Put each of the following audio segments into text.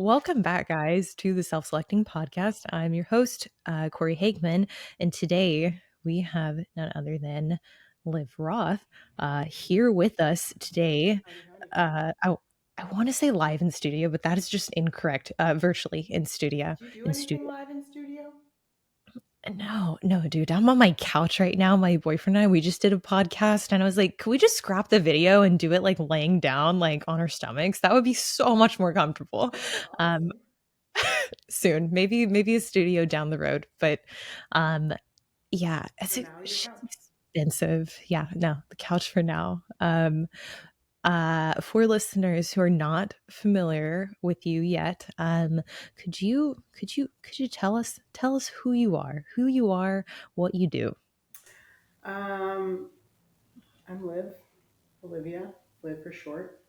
Welcome back, guys, to the Self Selecting Podcast. I'm your host, Corey Hagman, and today we have none other than Liv Roth here with us today. Howdy, howdy. I want to say live in studio, but that is just incorrect. Virtually in studio. Do you do anything live in studio? No, dude. I'm on my couch right now. My boyfriend and I, we just did a podcast, and I was like, could we just scrap the video and do it like laying down, like on our stomachs? That would be so much more comfortable. Um, Awesome. Soon, maybe a studio down the road, but yeah, For now, your she's couch. expensive. Yeah, no, the couch for now. For listeners who are not familiar with you yet, could you tell us who you are, what you do? I'm Liv, Olivia, Liv for short.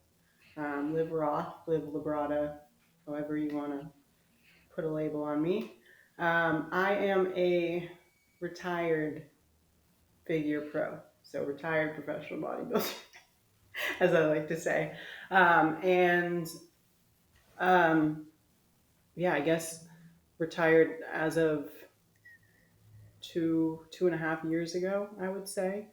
Liv Roth, Liv Labrada, however you want to put a label on me. I am a retired figure pro, so retired professional bodybuilder, as I like to say. And yeah, I guess retired as of 2.5 years ago, I would say.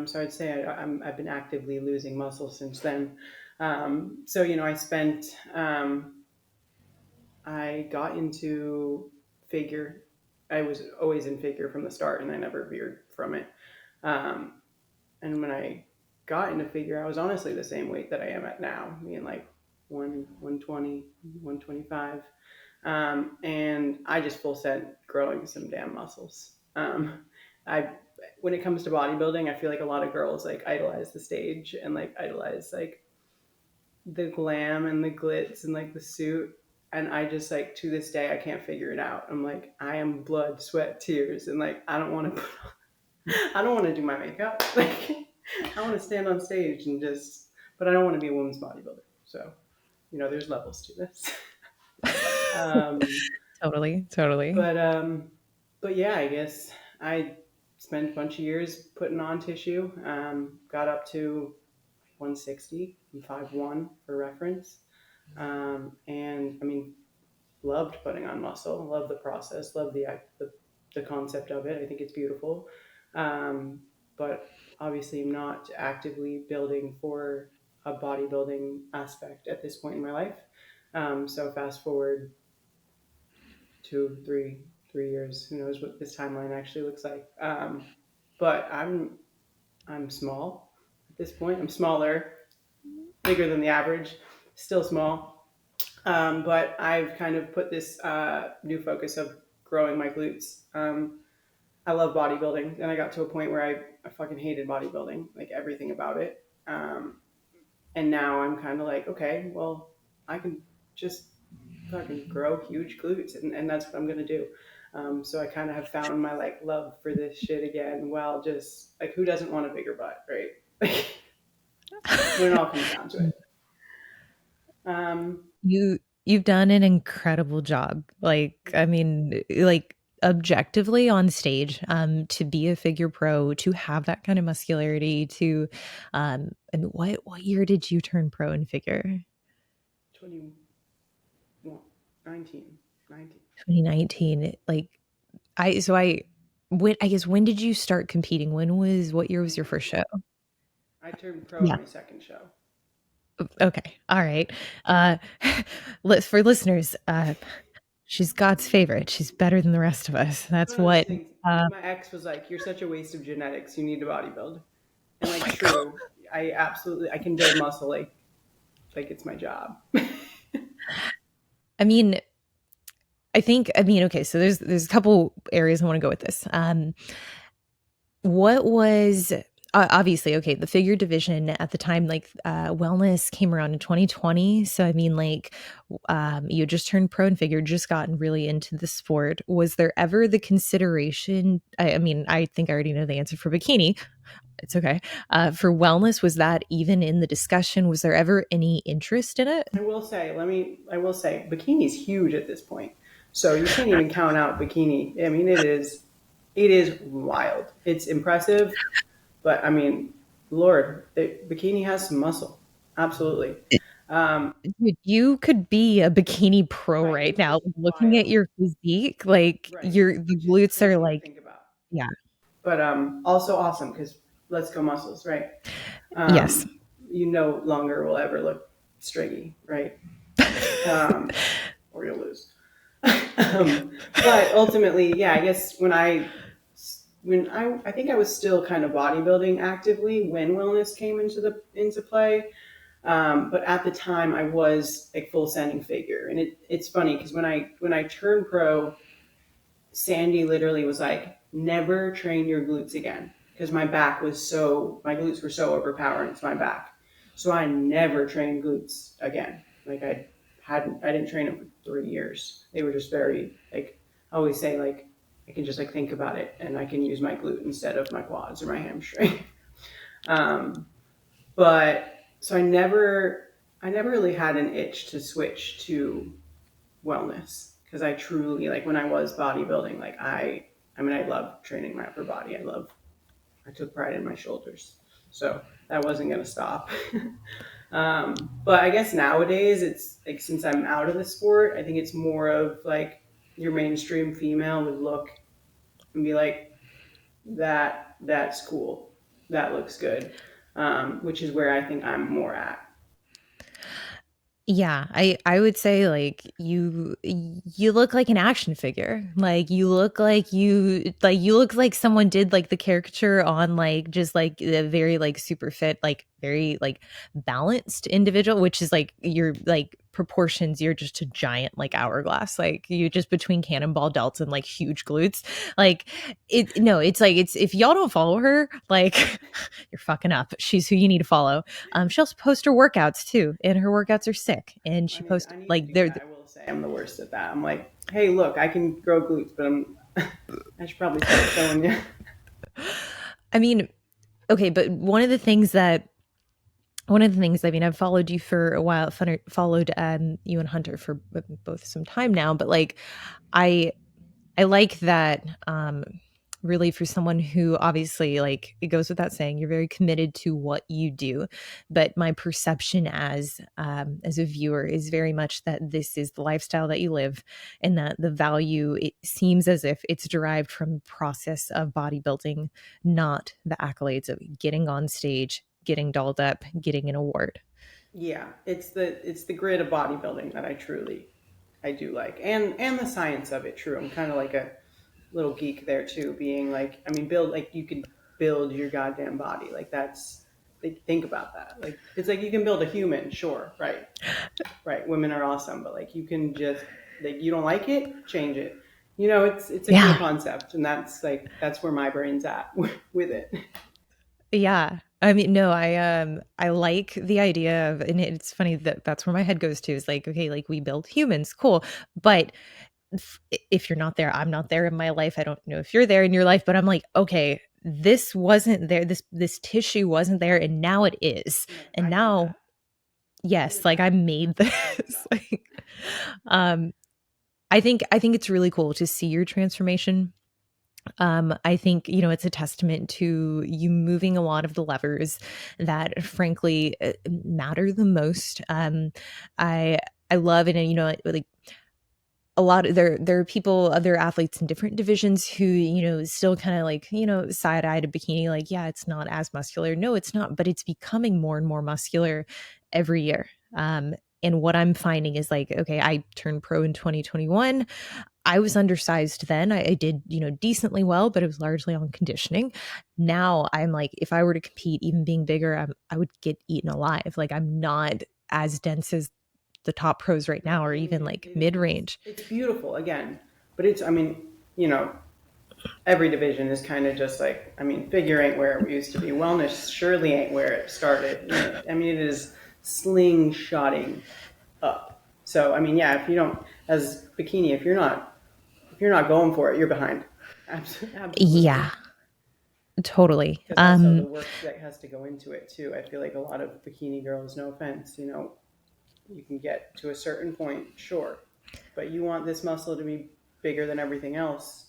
So I'd say I've been actively losing muscle since then. So I spent I got into figure. I was always in figure from the start, and I never veered from it. Um, and when I got into figure, I was honestly the same weight that I am at now, being like 120, 125. And I just full sent growing some damn muscles. I When it comes to bodybuilding, I feel like a lot of girls like idolize the stage and like idolize like the glam and the glitz and like the suit. And I just like to this day I can't figure it out. I'm like, I am blood, sweat, tears, and like I don't want to I don't want to do my makeup. Like I want to stand on stage and just, but I don't want to be a women's bodybuilder. So there's levels to this. um, Totally. but yeah, I guess I spent a bunch of years putting on tissue. Got up to 160 and 5'1" for reference. And I mean, loved putting on muscle, love the process, love the concept of it. I think it's beautiful. But obviously I'm not actively building for a bodybuilding aspect at this point in my life. So fast forward 2, 3 years, who knows what this timeline actually looks like. But I'm small at this point. I'm smaller, bigger than the average, still small. But I've kind of put this new focus of growing my glutes. I love bodybuilding, and I got to a point where I fucking hated bodybuilding, like everything about it. And now I'm kind of like, okay, well, I can just fucking grow huge glutes, and that's what I'm gonna do. So I kind of have found my like love for this shit again. Well, just like who doesn't want a bigger butt, right? When it all comes down to it. You've done an incredible job. Like, I mean, like objectively on stage, to be a figure pro, to have that kind of muscularity, to and what year did you turn pro in figure? 20, well, 19, 19. 2019. Like I guess when did you start competing? What year was your first 2019. show? I turned pro Yeah. at my second show. Okay. All right. Uh for listeners, she's God's favorite. She's better than the rest of us. It's That's one of those what things. uh My ex was like, "You're such a waste of genetics. You need to bodybuild." And oh like, my God. true. I can build muscle like it's my job. I mean, okay, so there's a couple areas I want to go with this. What was obviously okay, the figure division at the time, like wellness came around in 2020. So I mean, like you just turned pro and figure, just gotten really into the sport. Was there ever the consideration? I mean, I think I already know the answer for bikini. It's okay. For wellness, was that even in the discussion? Was there ever any interest in it? I will say, bikini's huge at this point. So you can't even count out bikini. I mean, it is wild. It's impressive, but I mean, Lord, bikini has some muscle. Absolutely. Dude, you could be a bikini pro Right, right which now. is Looking at wild. your physique, like Right, the which is glutes are crazy to like, think about. yeah, But also awesome because let's go muscles, right? yes. You no longer will ever look stringy, right? Um, or you'll lose. But ultimately, yeah, I guess I think I was still kind of bodybuilding actively when wellness came into play. But at the time, I was a full sending figure, and it's funny because when I turned pro, Sandy literally was like, "Never train your glutes again," because my glutes were so overpowering to my back. So I never trained glutes again. Like I didn't train them for 3 years. They were just very like I always say like I can just like think about it and I can use my glute instead of my quads or my hamstring. Um, but so I never really had an itch to switch to wellness because I truly like when I was bodybuilding, like I mean I love training my upper body. I took pride in my shoulders. So that wasn't gonna stop. But I guess nowadays it's like since I'm out of the sport, I think it's more of like your mainstream female would look and be like, that's cool. That looks good. Which is where I think I'm more at. Yeah, I would say like you look like an action figure. Like you look like someone did like the caricature on like just like a very like super fit, like very like balanced individual, which is like your like proportions, you're just a giant like hourglass. Like you just between cannonball delts and like huge glutes. Like it's like it's if y'all don't follow her, like you're fucking up. She's who you need to follow. She also posts her workouts too, and her workouts are sick. And I she need posts I need to like do they're. that. I will say I'm the worst at that. I'm like, hey, look, I can grow glutes, but I should probably start showing you. I mean, okay, but one of the things I mean, I've followed you for a while, followed you and Hunter for both some time now, but like I I like that really for someone who obviously like it goes without saying you're very committed to what you do, but my perception as a viewer is very much that this is the lifestyle that you live and that the value it seems as if it's derived from the process of bodybuilding, not the accolades of getting on stage, getting dolled up, getting an award. Yeah, it's the grid of bodybuilding that I do like, and the science of it. True, I'm kind of like a little geek there too, being like, I mean, build like you can build your goddamn body. Like that's like think about that. Like it's like you can build a human, sure, right, right. Women are awesome, but like you can just like you don't like it, change it. It's a cool Yeah. concept, and that's where my brain's at with it. Yeah. I mean, no, I like the idea of and it's funny that that's where my head goes to is like, okay, like we build humans, cool. But if you're not there, I'm not there in my life. I don't know if you're there in your life, but I'm like, okay, this wasn't there. This tissue wasn't there and now it is. I'm like, And I did now, that. I yes, did like that. I made I did this. that. like um I think it's really cool to see your transformation. I think, you know, it's a testament to you moving a lot of the levers that frankly matter the most. I I love it, and you know, like a lot of there are people, other athletes in different divisions who, you know, still kind of like, you know, side eye to bikini, like, yeah, it's not as muscular. No, it's not, but it's becoming more and more muscular every year. And what I'm finding is like, okay, I turned pro in 2021. I was undersized then. I did, you know, decently well, but it was largely on conditioning. Now I'm like, if I were to compete, even being bigger, I would get eaten alive. Like I'm not as dense as the top pros right No, now, or believe even me, like mid range. it's beautiful again, but it's I mean, you know, every division is kind of just like I mean, figure ain't where it used to be. Wellness surely ain't where it started. I mean, it is slingshotting up. So I mean, yeah, if you don't as bikini, if you're not going for it, you're behind. Absolutely. Yeah, totally. Because also the work that has to go into it too. I feel like a lot of bikini girls, no offense, you can get to a certain point, sure, but you want this muscle to be bigger than everything else,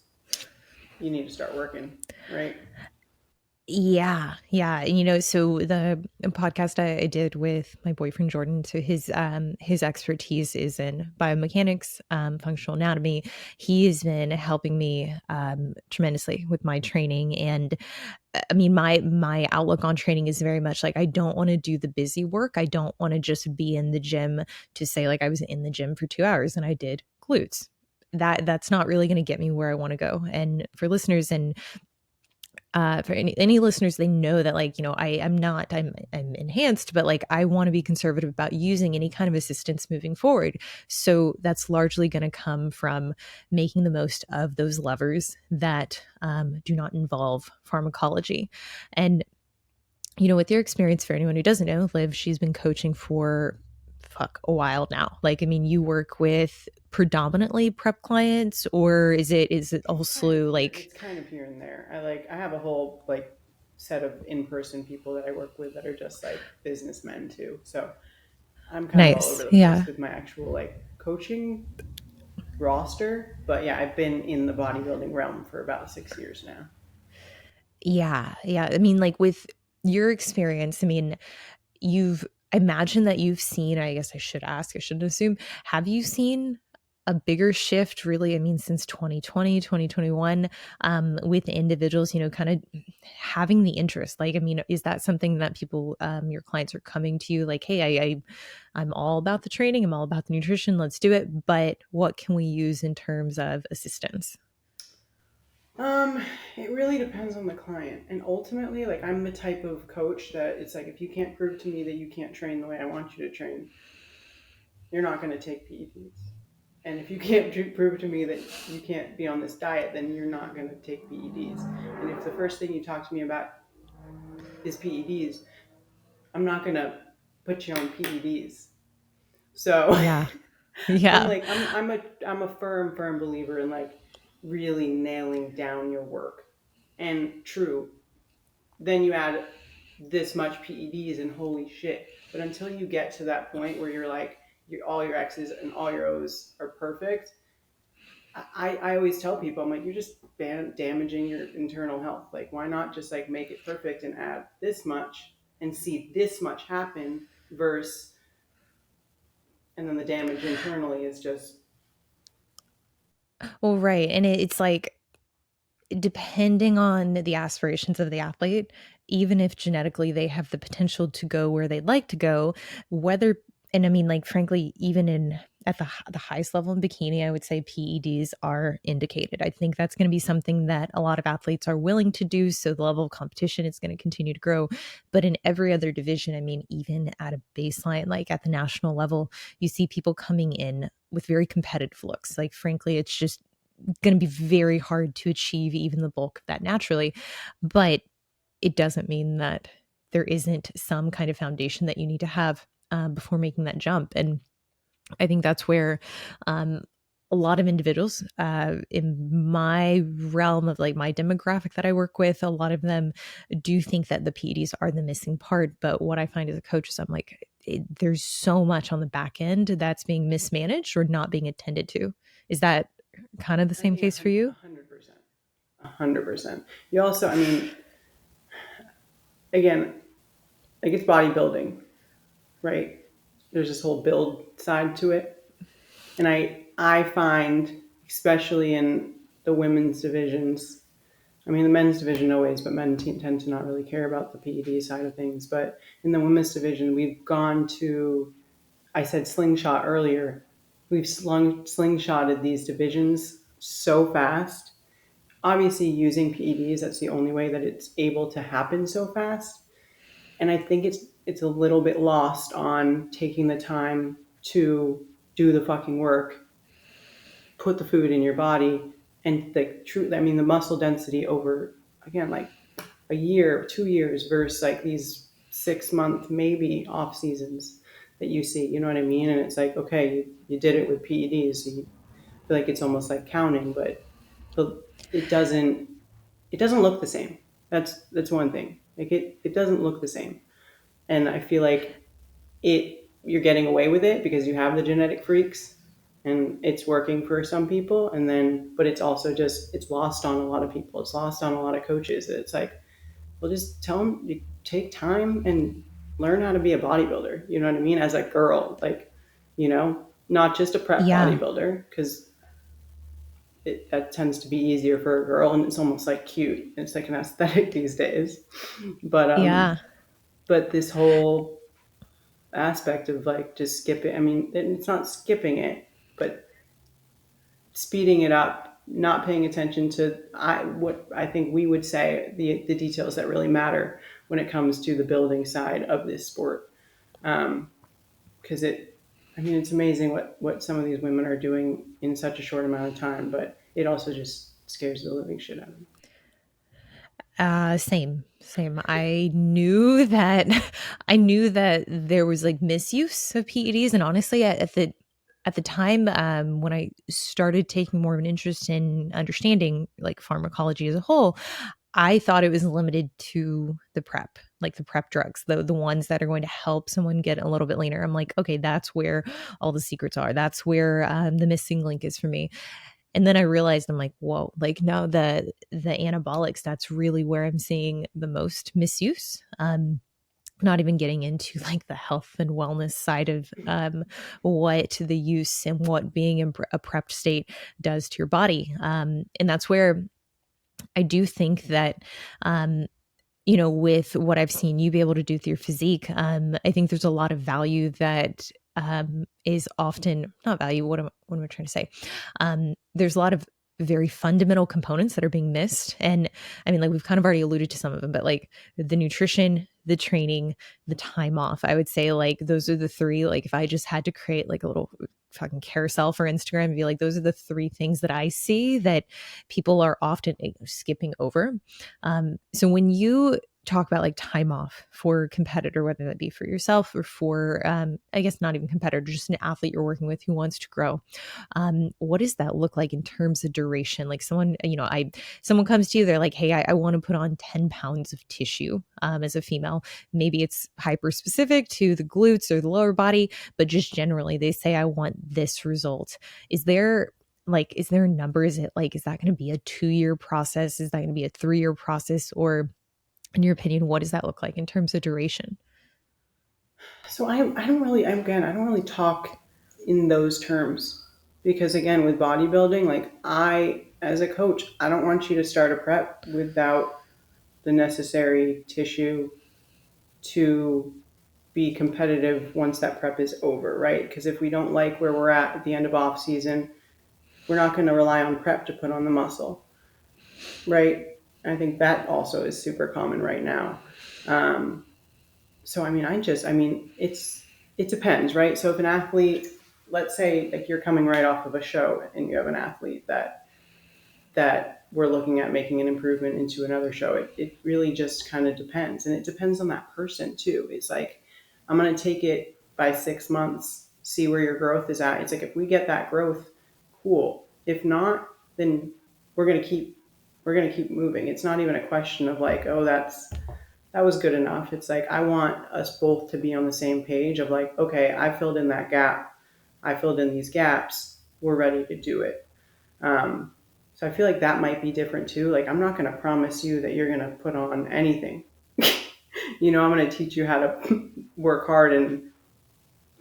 you need to start working, right? Yeah, yeah. So the podcast I did with my boyfriend Jordan, so his expertise is in biomechanics, functional anatomy. He has been helping me tremendously with my training. And I mean, my outlook on training is very much like I don't want to do the busy work. I don't want to just be in the gym to say like I was in the gym for 2 hours and I did glutes. That's not really going to get me where I want to go. And for listeners, and for any listeners, they know that like I'm enhanced, but like I want to be conservative about using any kind of assistance moving forward. So that's largely going to come from making the most of those levers that do not involve pharmacology. And with your experience, for anyone who doesn't know, Liv, she's been coaching for a while now. Like, I mean, you work with predominantly prep clients, or is it also like It's kind of here and there. I have a whole like set of in-person people that I work with that are just like businessmen too. So I'm kind of all over nice? the place Yeah. with my actual like coaching roster. But yeah, I've been in the bodybuilding realm for about 6 years now. Yeah, yeah. I mean, like with your experience, I mean, you've I imagine that you've seen, I guess I should ask, I shouldn't assume, have you seen a bigger shift really, I mean, since 2020, 2021, with individuals, kind of having the interest? Like, I mean, is that something that people, your clients are coming to you like, hey, I'm all about the training, I'm all about the nutrition, let's do it. But what can we use in terms of assistance? Um, it really depends on the client. And ultimately, like I'm the type of coach that it's like if you can't prove to me that you can't train the way I want you to train, you're not going to take PEDs. And if you can't prove to me that you can't be on this diet, then you're not going to take PEDs. And if the first thing you talk to me about is PEDs, I'm not going to put you on PEDs. So Yeah. I'm Yeah. like I'm a firm believer in like really nailing down your work. And true, then you add this much PEDs and holy shit. But until you get to that point where you're like all your X's and all your O's are perfect, I always tell people, I'm like, you're just damaging your internal health. Like, why not just like make it perfect and add this much and see this much happen versus, and then the damage internally is just, Well, right. And it's like, depending on the aspirations of the athlete, even if genetically they have the potential to go where they'd like to go, whether, and I mean, like, frankly, even at the highest level in bikini, I would say PEDs are indicated. I think that's going to be something that a lot of athletes are willing to do. So the level of competition is going to continue to grow. But in every other division, I mean, even at a baseline, like at the national level, you see people coming in with very competitive looks. Like, frankly, it's just going to be very hard to achieve even the bulk of that naturally. But it doesn't mean that there isn't some kind of foundation that you need to have before making that jump. And I think that's where um, a lot of individuals in my realm of like my demographic that I work with, a lot of them do think that the PEDs are the missing part. But what I find as a coach is I'm like, there's so much on the back end that's being mismanaged or not being attended to. Is that kind of the I same think case for you? 100%. 100%. You also, I mean, again, like it's bodybuilding, right? There's this whole build side to it. And I find, especially in the women's divisions, I mean, the men's division always, but men tend to not really care about the PED side of things. But in the women's division, we've gone to, I said slingshot earlier, we've slingshotted these divisions so fast. Obviously, using PEDs, that's the only way that it's able to happen so fast. And I think it's a little bit lost on taking the time to do the fucking work, put the food in your body, and the true. I mean, the muscle density over again like a year, 2 years versus like these 6 month maybe off seasons that you see. You know what I mean? And it's like okay, you did it with PEDs, so you feel like it's almost like counting, but the, it doesn't it doesn't look the same. That's one thing. Like it doesn't look the same, and I feel like it you're getting away with it because you have the genetic freaks and it's working for some people, and then but it's also just it's lost on a lot of people, it's lost on a lot of coaches. It's like well, just tell them you take time and learn how to be a bodybuilder. You know what I mean? As a girl, like, not just a prep Yeah. bodybuilder, because that tends to be easier for a girl, and it's almost like cute. It's like an aesthetic these days. But Yeah. but this whole aspect of like just skipping. I mean, it's not skipping it, but speeding it up, not paying attention to what I think we would say the details that really matter when it comes to the building side of this sport. Because I mean, it's amazing what some of these women are doing in such a short amount of time, but it also just scares the living shit out of me. Same, same. I knew that I knew that there was like misuse of PEDs, and honestly, at the time when I started taking more of an interest in understanding like pharmacology as a whole, I thought it was limited to the prep, like the prep drugs, the ones that are going to help someone get a little bit leaner. I'm like, okay, that's where all the secrets are. That's where the missing link is for me. And then I realized I'm like, whoa, like no, the anabolics, that's really where I'm seeing the most misuse. Not even getting into like the health and wellness side of what the use and what being in a prepped state does to your body. And that's where I do think that with what I've seen you be able to do with your physique, I think there's a lot of value that is often not value. What am I trying to say? There's a lot of very fundamental components that are being missed. And I mean, like we've kind of already alluded to some of them, but like the nutrition, the training, the time off, I would say like those are the three. Like if I just had to create like a little fucking carousel for Instagram and be like, those are the three things that I see that people are often skipping over. So when you talk about like time off for a competitor, whether that be for yourself or for, I guess not even competitor, just an athlete you're working with who wants to grow, what does that look like in terms of duration? Like someone comes to you, they're like, hey, I want to put on 10 pounds of tissue as a female. Maybe it's hyper specific to the glutes or the lower body, but just generally they say, I want this result. Is there a number? Is it like, is that going to be a 2-year process? Is that going to be a 3-year process? Or in your opinion, what does that look like in terms of duration? So I don't really, again, I don't really talk in those terms because again, with bodybuilding, like as a coach, I don't want you to start a prep without the necessary tissue to be competitive once that prep is over, right? Because if we don't like where we're at the end of off season, we're not going to rely on prep to put on the muscle, right? I think that also is super common right now. Um, so I mean, it depends, right? So if an athlete, let's say like you're coming right off of a show and you have an athlete that we're looking at making an improvement into another show, it really just kind of depends. And it depends on that person too. It's like, I'm going to take it by 6 months, see where your growth is at. It's like, if we get that growth, cool. If not, then we're going to keep, we're going to keep moving. It's not even a question of like, oh, that was good enough. It's like, I want us both to be on the same page of like, okay, I filled in that gap. I filled in these gaps. We're ready to do it. Um, so I feel like that might be different too. Like, I'm not going to promise you that you're going to put on anything. I'm going to teach you how to work hard and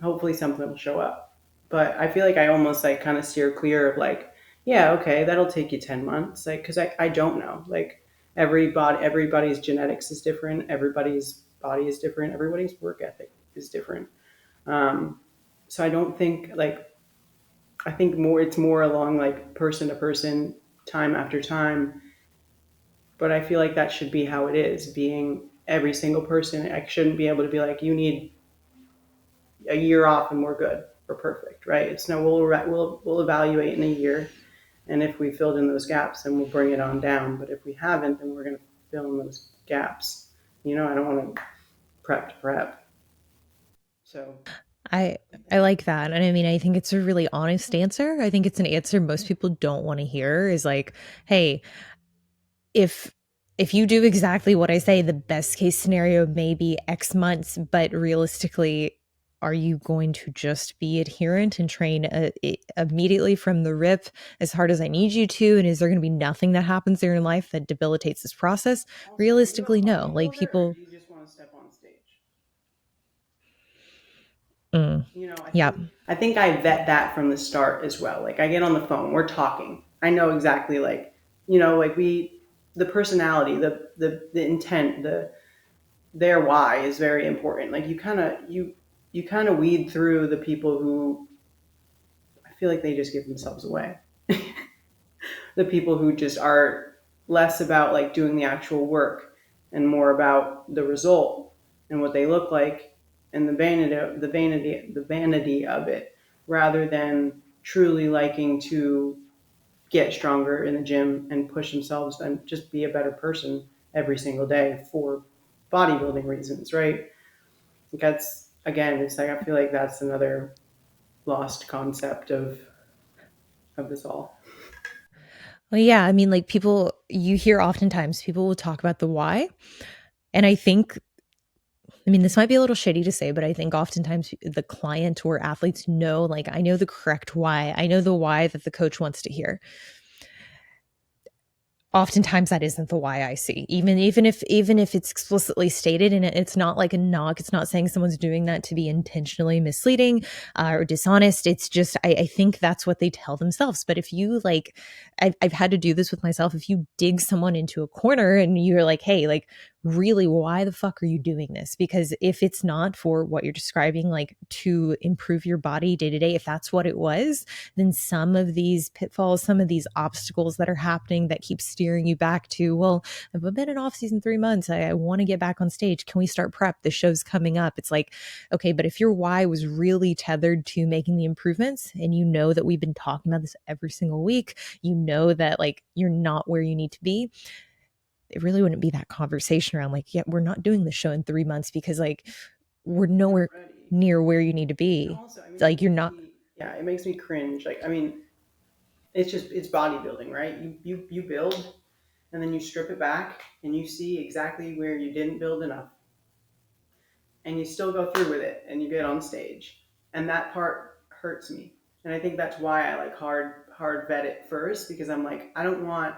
hopefully something will show up. But I feel like I almost like kind of steer clear of like, yeah, okay, that'll take you 10 months. Like, cause I don't know. Like everybody's genetics is different. Everybody's body is different. Everybody's work ethic is different. Um, so I don't think like, I think it's more along like person to person, time after time. But I feel like that should be how it is. Being every single person, I shouldn't be able to be like, you need a year off and we're good, we're perfect, right? It's no, we'll evaluate in a year, and if we filled in those gaps, then we'll bring it on down. But if we haven't, then we're going to fill in those gaps. I don't want to prep to prep. So I I like that. And I mean, I think it's a really honest answer. I think it's an answer most people don't want to hear is like, hey, if if you do exactly what I say, the best case scenario may be X months, but realistically, are you going to just be adherent and train immediately from the rip as hard as I need you to? And is there going to be nothing that happens in your life that debilitates this process? Also, are you a Realistically, no. Like bodybuilder or people, do you just want to step on stage? mm, You know, yeah. I think I vet that from the start as well. Like I get on the phone, we're talking. I know exactly like, you know, like we the personality, the intent, their why is very important. Like you kind of weed through the people who I feel like they just give themselves away. The people who just are less about like doing the actual work and more about the result and what they look like and the vanity of it rather than truly liking to get stronger in the gym and push themselves and just be a better person every single day for bodybuilding reasons, right? That's again, it's like I feel like that's another lost concept of this all. Well, yeah. I mean, like people, you hear oftentimes people will talk about the why. And I think, I mean, this might be a little shitty to say, but I think oftentimes the client or athletes know, like, I know the correct why. I know the why that the coach wants to hear. Oftentimes that isn't the why I see. Even if it's explicitly stated and it's not like a knock, it's not saying someone's doing that to be intentionally misleading or dishonest. It's just I think that's what they tell themselves. But if you like, I've had to do this with myself. If you dig someone into a corner and you're like, hey, like really, why the fuck are you doing this? Because if it's not for what you're describing, like to improve your body day to day, if that's what it was, then some of these pitfalls, some of these obstacles that are happening that keep steering you back to, well, I've been in off season 3 months. I want to get back on stage. Can we start prep? The show's coming up. It's like, okay, but if your why was really tethered to making the improvements and you know that we've been talking about this every single week, you know that like you're not where you need to be, it really wouldn't be that conversation around like, yeah, we're not doing the show in 3 months because like we're You're not nowhere ready. near where you need to And be. also, I mean, it Like you're makes not. me, yeah, it makes me cringe. Like, I mean, it's bodybuilding, right? You build and then you strip it back and you see exactly where you didn't build enough and you still go through with it and you get on stage. And that part hurts me. And I think that's why I like hard vet it first because I'm like, I don't want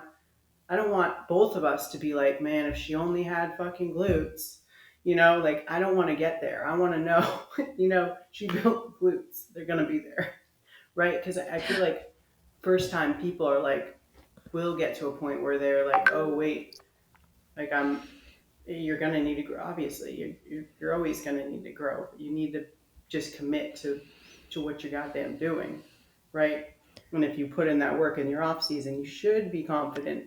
both of us to be like, man, if she only had fucking glutes, you know, like I don't want to get there. I want to know, you know, she built glutes. They're going to be there, right? Because I feel like first time people are like, will get to a point where they're like, oh, wait, like you're going to need to grow. Obviously, you're always going to need to grow. You need to just commit to what you're goddamn doing, right? And if you put in that work in your off season, you should be confident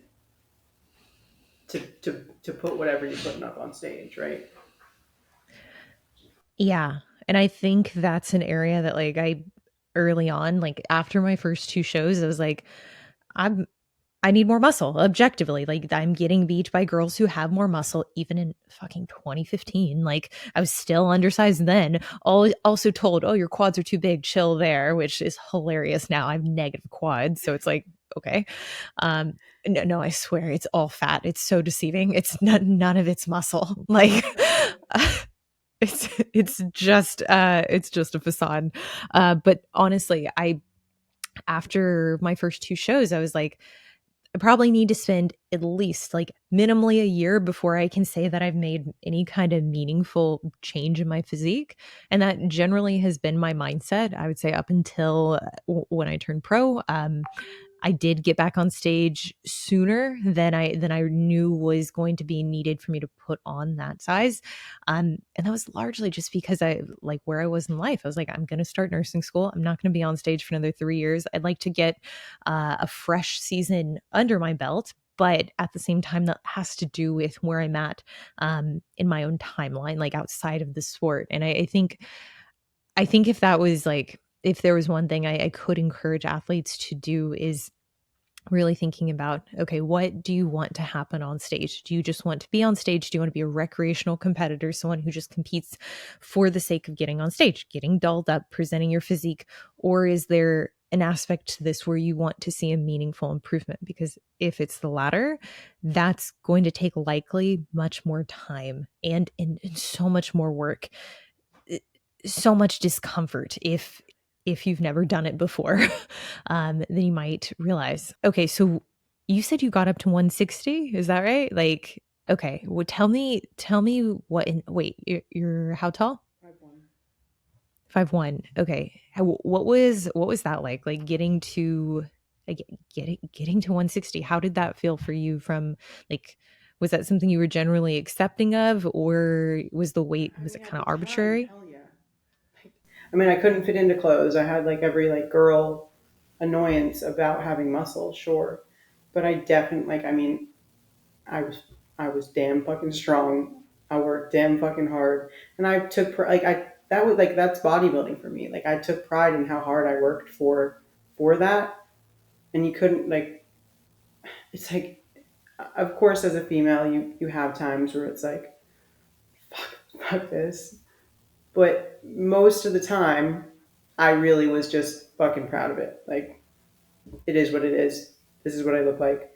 to put whatever you're putting up on stage, right? Yeah. And I think that's an area that like I early on, like after my first two shows, I was like, I'm I need more muscle objectively. Like I'm getting beat by girls who have more muscle even in fucking 2015. Like I was still undersized then. Also told, "Oh, your quads are too big. Chill there," which is hilarious now. I have negative quads, so it's like, okay. Um no, I swear it's all fat. It's so deceiving. It's none of it's muscle. Like it's just a facade. But honestly, I after my first two shows, I was like, I probably need to spend at least like minimally a year before I can say that I've made any kind of meaningful change in my physique. And that generally has been my mindset, I would say, up until when I turned pro. I did get back on stage sooner than I knew was going to be needed for me to put on that size. And that was largely just because I like where I was in life. I was like, I'm going to start nursing school. I'm not going to be on stage for another 3 years. I'd like to get a fresh season under my belt. But at the same time, that has to do with where I'm at in my own timeline, like outside of the sport. And I think if that was like, if there was one thing I could encourage athletes to do is really thinking about, okay, what do you want to happen on stage? Do you just want to be on stage? Do you want to be a recreational competitor, someone who just competes for the sake of getting on stage, getting dolled up, presenting your physique? Or is there an aspect to this where you want to see a meaningful improvement? Because if it's the latter, that's going to take likely much more time and so much more work. so much discomfort if you've never done it before. Then you might realize, okay, so you said you got up to 160, is that right? Like, okay, well, tell me what in wait, you're how tall? 5'1". 5'1". Okay. What was that like getting to like getting to 160? How did that feel for you from like was that something you were generally accepting of, or was the weight, I was it mean, at kind the of time, arbitrary? hell yeah. Like, I mean, I couldn't fit into clothes. I had like every like girl annoyance about having muscle, sure, but I definitely like. I mean, I was I was damn fucking strong. I worked damn fucking hard, and I took like I that was like that's bodybuilding for me. Like I took pride in how hard I worked for that, and you couldn't like. It's like, of course, as a female, you have times where it's like, fuck this, but most of the time, I really was just fucking proud of it. Like it is what it is. This is what I look like.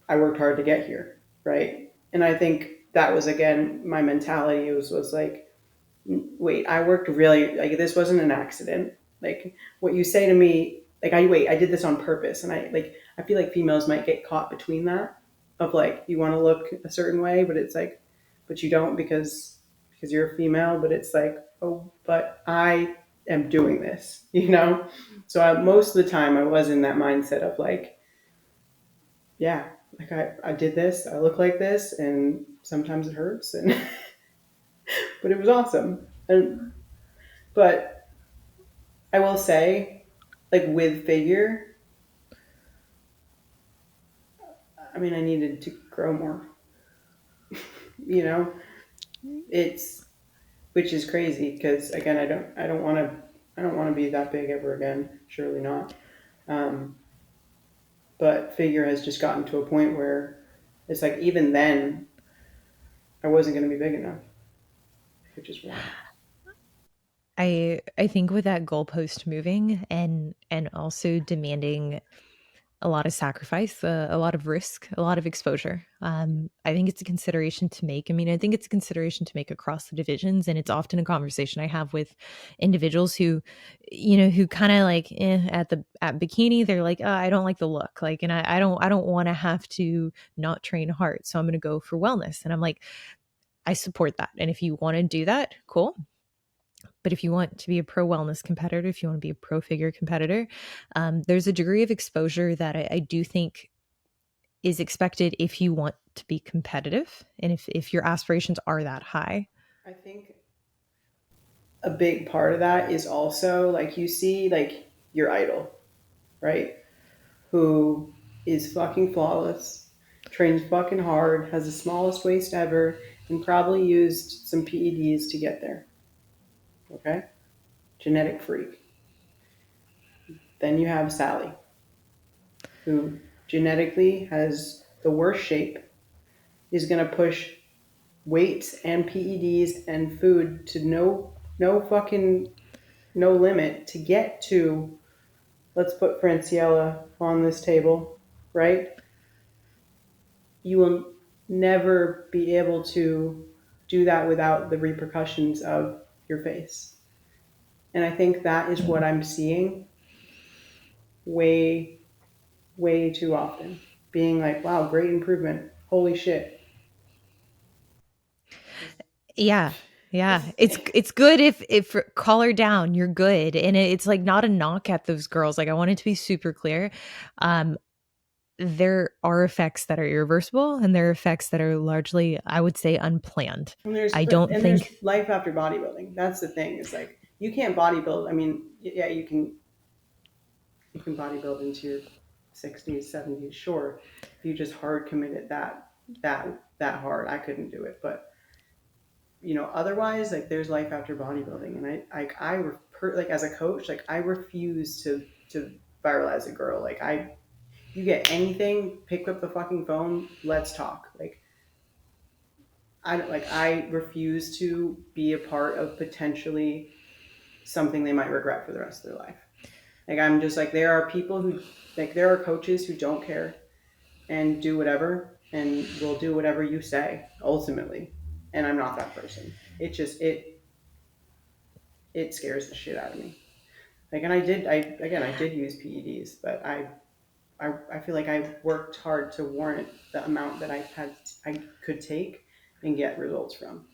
I worked hard to get here, right? And I think that was again my mentality was like, wait, I worked really like this wasn't an accident. Like what you say to me, like I did this on purpose, and I feel like females might get caught between that of like you want to look a certain way, but it's like, but you don't because you're a female, but it's like oh, but I am doing this, you know. So most of the time I was in that mindset of like yeah, like I did this, I look like this, and sometimes it hurts, and but it was awesome. And but I will say, like with figure, I mean, I needed to grow more. You know, it's which is crazy because again, I don't want to be that big ever again. Surely not. Um, but figure has just gotten to a point where it's like even then I wasn't going to be big enough, which is wild. I think with that goalpost moving and also demanding a lot of sacrifice, a lot of risk, a lot of exposure. I think it's a consideration to make. I mean, I think it's a consideration to make across the divisions, and it's often a conversation I have with individuals who, who kind of like at bikini, they're like, I don't like the look, like, and I don't want to have to not train hard, so I'm going to go for wellness, and I'm like, I support that, and if you want to do that, cool. But if you want to be a pro wellness competitor, if you want to be a pro figure competitor, there's a degree of exposure that I do think is expected if you want to be competitive and if your aspirations are that high. I think a big part of that is also like you see like your idol, right? Who is fucking flawless, trains fucking hard, has the smallest waist ever, and probably used some PEDs to get there. Okay? Genetic freak. Then you have Sally, who genetically has the worst shape, is going to push weights and PEDs and food to no fucking no limit to get to let's put Franciella on this table, right? You will never be able to do that without the repercussions of your face. And I think that is what I'm seeing way, way too often. Being like, wow, great improvement. Holy shit. Yeah. Yeah. This It's good if call her down, you're good. And it's like not a knock at those girls. Like I want it to be super clear. Um there are effects that are irreversible and there are effects that are largely, I would say, unplanned. I don't and there's think life after bodybuilding. That's the thing. Is like you can't bodybuild. I mean, yeah, you can bodybuild into your 60s, 70s, sure. If you just hard committed that hard, I couldn't do it. But otherwise, like there's life after bodybuilding, and like as a coach, like I refuse to viralize a girl. Like you get anything, pick up the fucking phone, let's talk. Like I refuse to be a part of potentially something they might regret for the rest of their life. Like I'm just like there are people who like there are coaches who don't care and do whatever and will do whatever you say ultimately. And I'm not that person. It just it scares the shit out of me. Like, and I did use PEDs, but I feel like I worked hard to warrant the amount that I could take and get results from.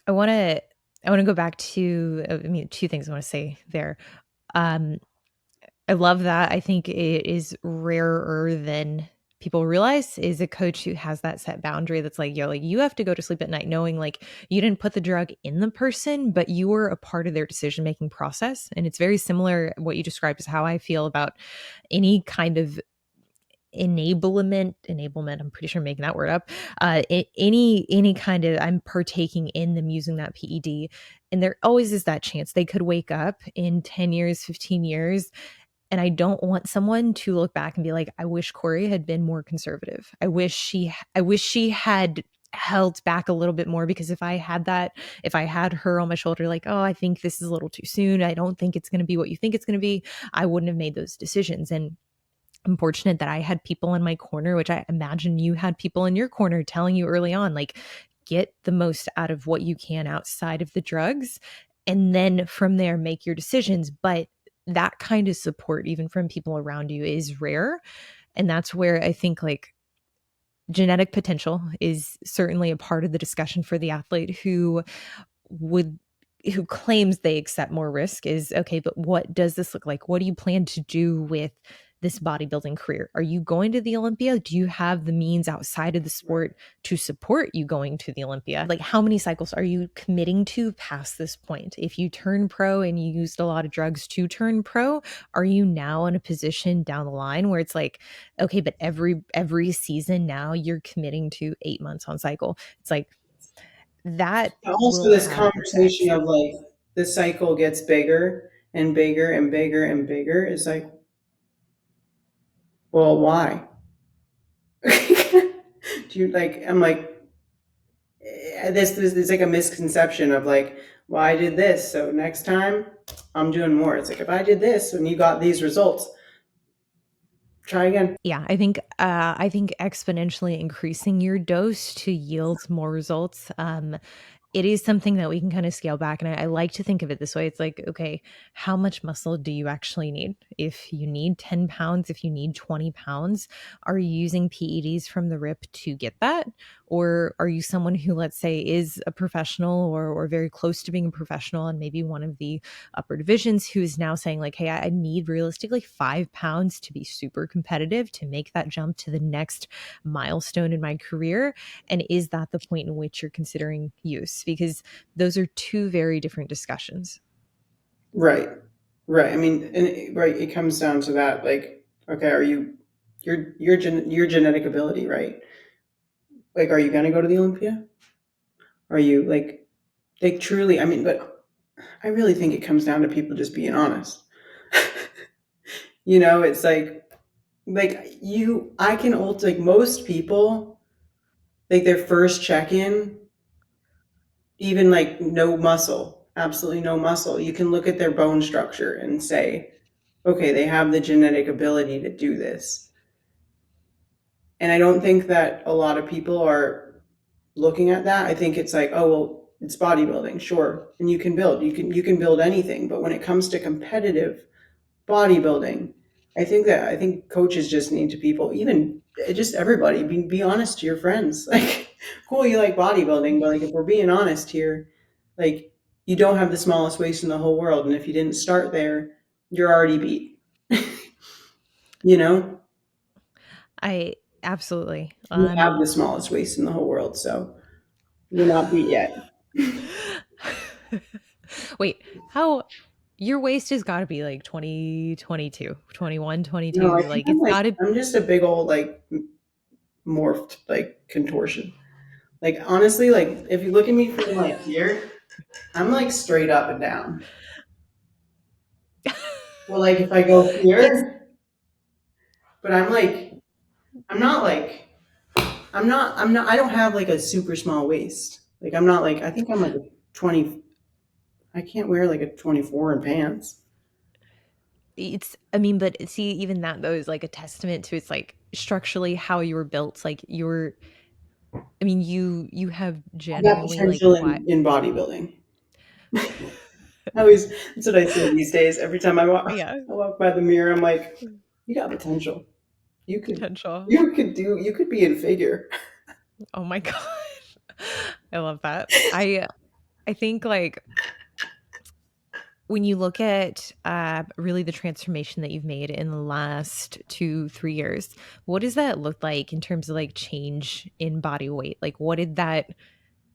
I wanna I wanna go back to, I mean, 2 things I wanna say there. Um, I love that. I think it is rarer than people realize is a coach who has that set boundary that's like, "Yo, like, you have to go to sleep at night knowing, like, you didn't put the drug in the person, but you were a part of their decision-making process." And it's very similar what you described is how I feel about any kind of enablement, I'm pretty sure I'm making that word up. Any kind of, I'm partaking in them using that PED, and there always is that chance they could wake up in 10 years, 15 years, and I don't want someone to look back and be like, I wish Corey had been more conservative. I wish she had held back a little bit more, because if I had her on my shoulder like, oh, I think this is a little too soon, I don't think it's going to be what you think it's going to be, I wouldn't have made those decisions. And I'm fortunate that I had people in my corner, which I imagine you had people in your corner telling you early on, like, get the most out of what you can outside of the drugs. And then from there, make your decisions. But that kind of support, even from people around you, is rare. And that's where I think, like, genetic potential is certainly a part of the discussion for the athlete would who claims they accept more risk. Is okay, but what does this look like? What do you plan to do with this bodybuilding career? Are you going to the Olympia? Do you have the means outside of the Right. sport to support you going to the Olympia? Like, how many cycles are you committing to past this point? If you turn pro and you used a lot of drugs to turn pro, are you now in a position down the line where it's like, okay, but every season now you're committing to 8 months on cycle? It's like, that Also, will this have conversation effects. of like the cycle gets bigger and bigger and bigger and bigger is like, well, why? Do you like? I'm like, this is like a misconception of like, well, I did this, so next time I'm doing more. It's like if I did this and you got these results, try again. Yeah, I think exponentially increasing your dose to yield more results, it is something that we can kind of scale back. And I like to think of it this way. It's like, okay, how much muscle do you actually need? If you need 10 pounds, if you need 20 pounds, are you using PEDs from the rip to get that? Or are you someone who, let's say, is a professional, or very close to being a professional, and maybe one of the upper divisions, who's now saying, like, hey, I need realistically 5 pounds to be super competitive, to make that jump to the next milestone in my career? And is that the point in which you're considering use? Because those are two very different discussions. Right, right. I mean, right. It comes down to that. Like, okay, are you your genetic ability, right? Like, are you gonna go to the Olympia? Are you like truly? I mean, but I really think it comes down to people just being honest. It's like you. I can ult like most people like their first check in, even like no muscle, absolutely no muscle. You can look at their bone structure and say, okay, they have the genetic ability to do this. And I don't think that a lot of people are looking at that. I think it's like, oh well, it's bodybuilding, sure, and you can build anything. But when it comes to competitive bodybuilding, I think coaches just need to people, even just everybody, be honest to your friends. Like, cool, you like bodybuilding, but like if we're being honest here, like you don't have the smallest waist in the whole world, and if you didn't start there, you're already beat. you know, I absolutely. you have the smallest waist in the whole world, so you're not beat yet. Wait, how your waist has got to be like 20, 22, 21, No, I 22. think Like, it's got to. I'm just a big old like morphed like contortion. Like honestly, like if you look at me from like here, I'm like straight up and down. Well, like if I go It's here, but I'm not, I don't have like a super small waist. Like I'm not like, I think I'm like a 20, I can't wear like a 24 in pants. I mean, but see, even that though is like a testament to, it's like structurally how you were built. Like, I mean, you have I got genuinely, like, potential what. in bodybuilding. I always, that's what I say these days. Every time Yeah, I walk by the mirror, I'm like, you got potential. You could, potential. you could be in figure. Oh my god. I love that. I think, like, when you look at, really the transformation that you've made in the last 2, 3 years, what does that look like in terms of, like, change in body weight? Like, what did that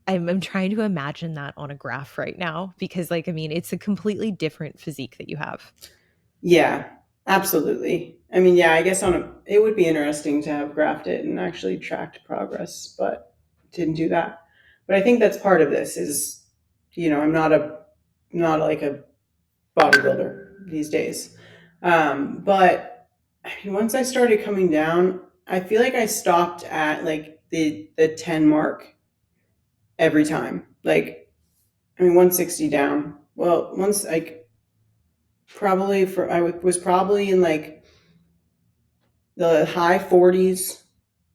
I'm trying to imagine that on a graph right now because, like, I mean, it's a completely different physique that you have. Yeah, absolutely. I mean, yeah, I guess it would be interesting to have graphed it and actually tracked progress, but didn't do that. But I think that's part of this is, I'm not like a bodybuilder these days. But I mean, once I started coming down, I feel like I stopped at like the 10 mark every time. Like, I mean, 160 down. Well, once like probably was probably in like the high 40s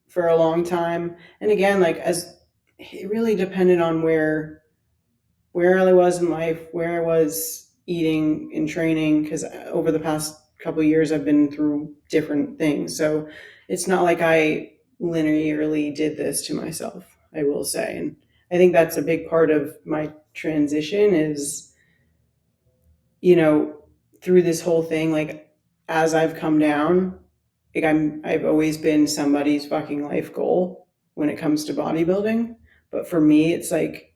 for a long time. And again, like as it really depended on where I was in life, where I was eating and training, because over the past couple of years, I've been through different things. So it's not like I linearly did this to myself, I will say. And I think that's a big part of my transition is, you know, through this whole thing, like as I've come down, like I've always been somebody's fucking life goal when it comes to bodybuilding. But for me, it's like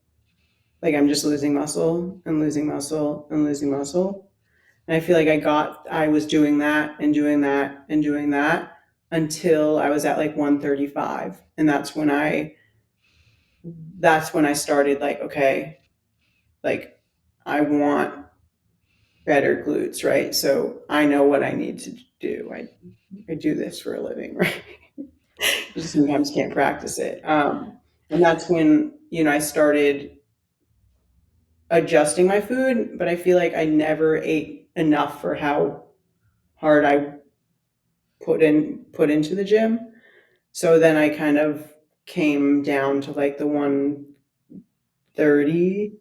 I'm just losing muscle and losing muscle and losing muscle. And I feel like I was doing that and doing that and doing that until I was at like 135. And that's when I started like, okay, like I want better glutes, right? So I know what I need to do. I do this for a living, right? You just sometimes can't practice it. And that's when, I started adjusting my food, but I feel like I never ate enough for how hard I put into the gym. So then I kind of came down to like the 130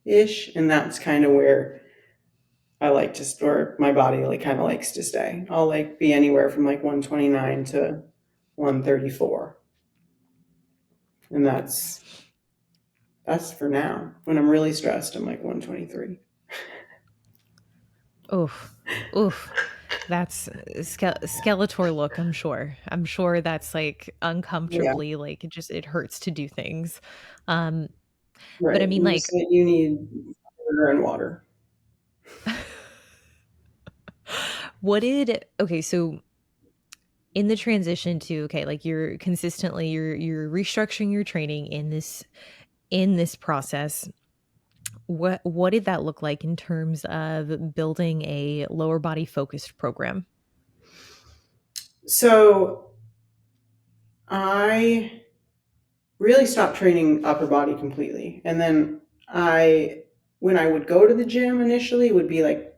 ish, and that's kind of where I like to store my body like kind of likes to stay. I'll like be anywhere from like 129 to 134. And that's for now. When I'm really stressed, I'm like 123. Oof. Oof. That's Skeletor look, I'm sure. I'm sure that's, like, Yeah, uncomfortably, like, it hurts to do things. Um, but I right. mean, like You need sugar and water. what did okay, so in the transition to, okay, like, you're restructuring your training in this process. What did that look like in terms of building a lower body focused program? So I really stopped training upper body completely. And then when I would go to the gym initially, it would be like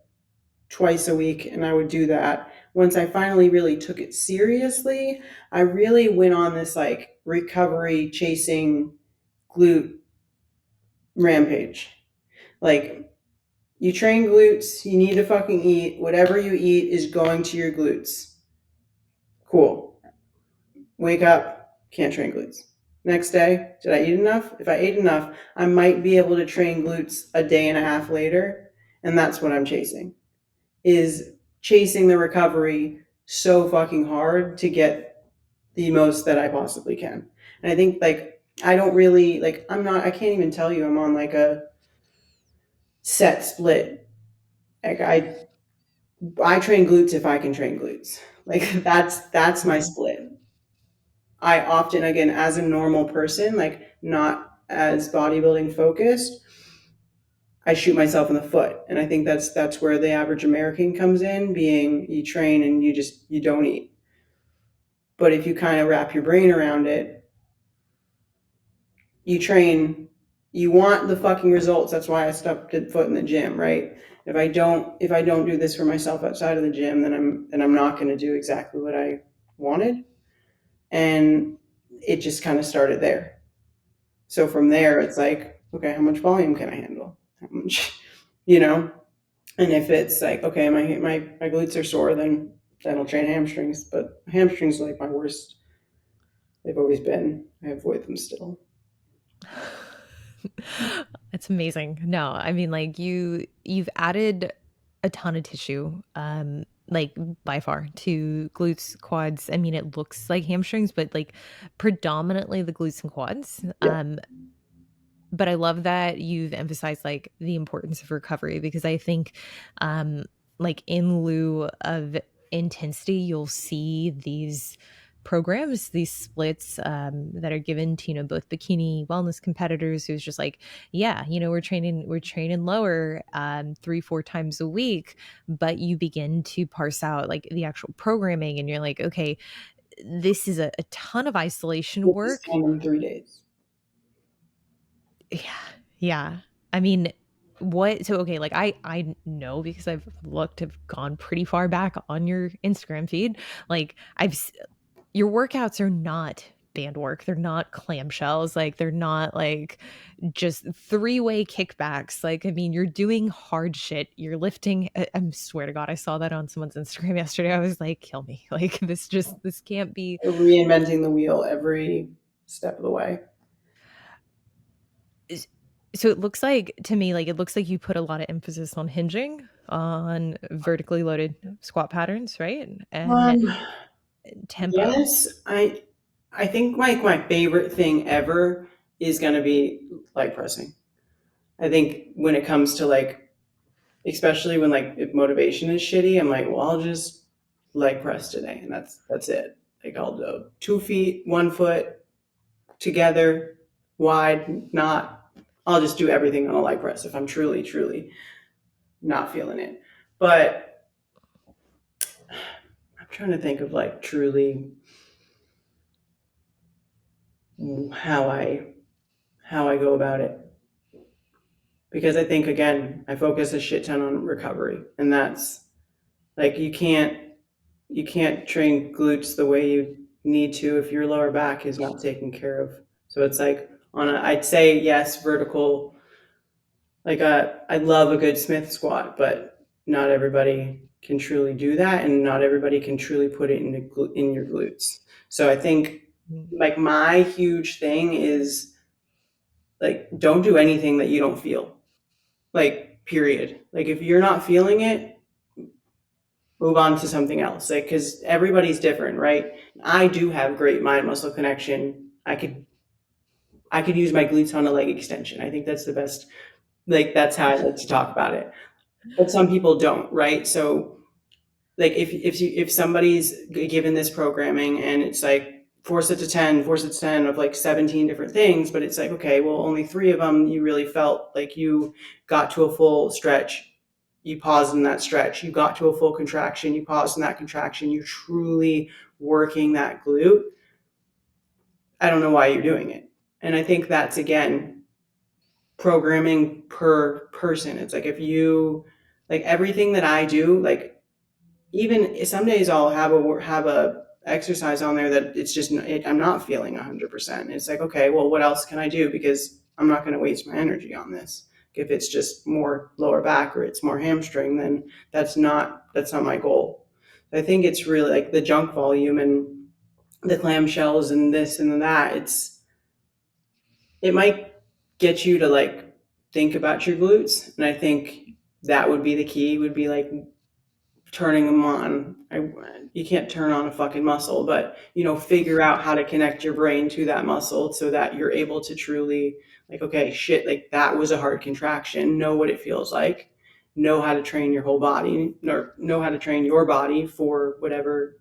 twice a week, and I would do that. Once I finally really took it seriously, I really went on this like recovery chasing glute rampage. Like, you train glutes, you need to fucking eat. Whatever you eat is going to your glutes. Cool. Wake up, can't train glutes. Next day, did I eat enough? If I ate enough, I might be able to train glutes a day and a half later. And that's what I'm chasing. Is chasing the recovery so fucking hard to get the most that I possibly can. And I think like I don't really like I can't even tell you I'm on like a set split. Like I train glutes if I can train glutes. Like that's my Mhm. split. I often, again, as a normal person, like not as bodybuilding focused, I shoot myself in the foot. And I think that's where the average American comes in, being you train and you don't eat. But if you kind of wrap your brain around it, you train, you want the fucking results. That's why I stepped foot in the gym, right? If I don't do this for myself outside of the gym, then I'm not going to do exactly what I wanted. And it just kind of started there. So from there, it's like, okay, how much volume can I handle? how much, you know. And if it's like, okay, my glutes are sore, then I'll train hamstrings. But hamstrings are like my worst. They've always been. I avoid them still. It's amazing. No, I mean, like you've added a ton of tissue, like by far to glutes, quads. I mean, it looks like hamstrings, but like predominantly the glutes and quads. Yeah. But I love that you've emphasized like the importance of recovery because I think um like in lieu of intensity you'll see these programs, these splits that are given to both bikini wellness competitors who's just like, yeah, we're training lower 3-4 times a week, but you begin to parse out like the actual programming and you're like, okay, this is a ton of isolation This is work. 10 in 3 days. Yeah. Yeah. I mean, what so okay, like I know because I've gone pretty far back on your Instagram feed. Like your workouts are not band work. They're not clamshells. Like they're not like just three-way kickbacks. Like I mean, you're doing hard shit. You're lifting. I swear to God, I saw that on someone's Instagram yesterday. I was like, kill me. Like this can't be. Reinventing the wheel every step of the way. So it looks like to me, like it looks like you put a lot of emphasis on hinging, on vertically loaded squat patterns, right? And Um, tempo. yes, I think my favorite thing ever is gonna be leg pressing. I think when it comes to like, especially when like if motivation is shitty, I'm like, well, I'll just leg press today, and that's it. Like I'll do 2 feet, 1 foot together, wide, not. I'll just do everything on a leg press if I'm truly not feeling it. But I'm trying to think of like truly how I go about it, because I think again I focus a shit ton on recovery, and that's like you can't train glutes the way you need to if your lower back is not taken care of. So it's like I'd say yes, vertical. Like I love a good Smith squat, but not everybody can truly do that, and not everybody can truly put it in your glutes. So I think Mm. like my huge thing is like don't do anything that you don't feel. Like period. Like if you're not feeling it, move on to something else. Like because everybody's different, right? I do have great mind muscle connection. I could use my glutes on a leg extension. I think that's the best. Like that's how I like to talk about it. But some people don't, right? So like if somebody's given this programming and it's like 4 sets of 10 of like 17 different things, but it's like, okay, well, only 3 of them you really felt like you got to a full stretch, you paused in that stretch, you got to a full contraction, you paused in that contraction, you're truly working that glute. I don't know why you're doing it. And I think that's again programming per person. It's like if you like everything that I do, like even some days I'll have a exercise on there that it's just I'm not feeling 100%. It's like, okay, well, what else can I do, because I'm not going to waste my energy on this. If it's just more lower back or it's more hamstring, then that's not my goal. I think it's really like the junk volume and the clamshells and this and that. It might get you to like think about your glutes, and I think that would be the key. Would be like turning them on. You can't turn on a fucking muscle, but figure out how to connect your brain to that muscle so that you're able to truly like, okay, shit, like that was a hard contraction. Know what it feels like. Know how to train your whole body, or know how to train your body for whatever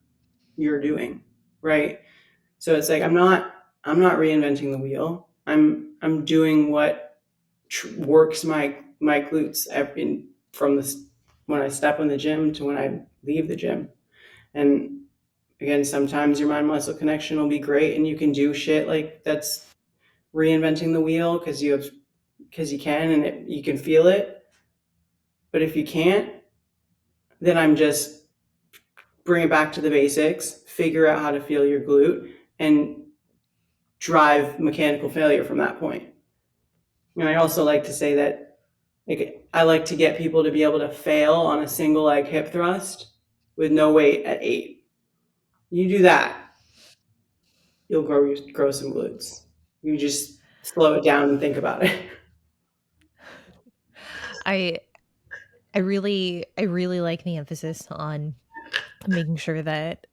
you're doing, right? So it's like I'm not reinventing the wheel. I'm doing what works my glutes from the when I step in the gym to when I leave the gym. And again, sometimes your mind muscle connection will be great, and you can do shit like that's reinventing the wheel because you can, and you can feel it. But if you can't, then I'm just bring it back to the basics, figure out how to feel your glute, and drive mechanical failure from that point. And I also like to say that Like I like to get people to be able to fail on a single leg hip thrust with no weight at 8. You do that, you'll grow some glutes. You just slow it down and think about it. I I really like the emphasis on making sure that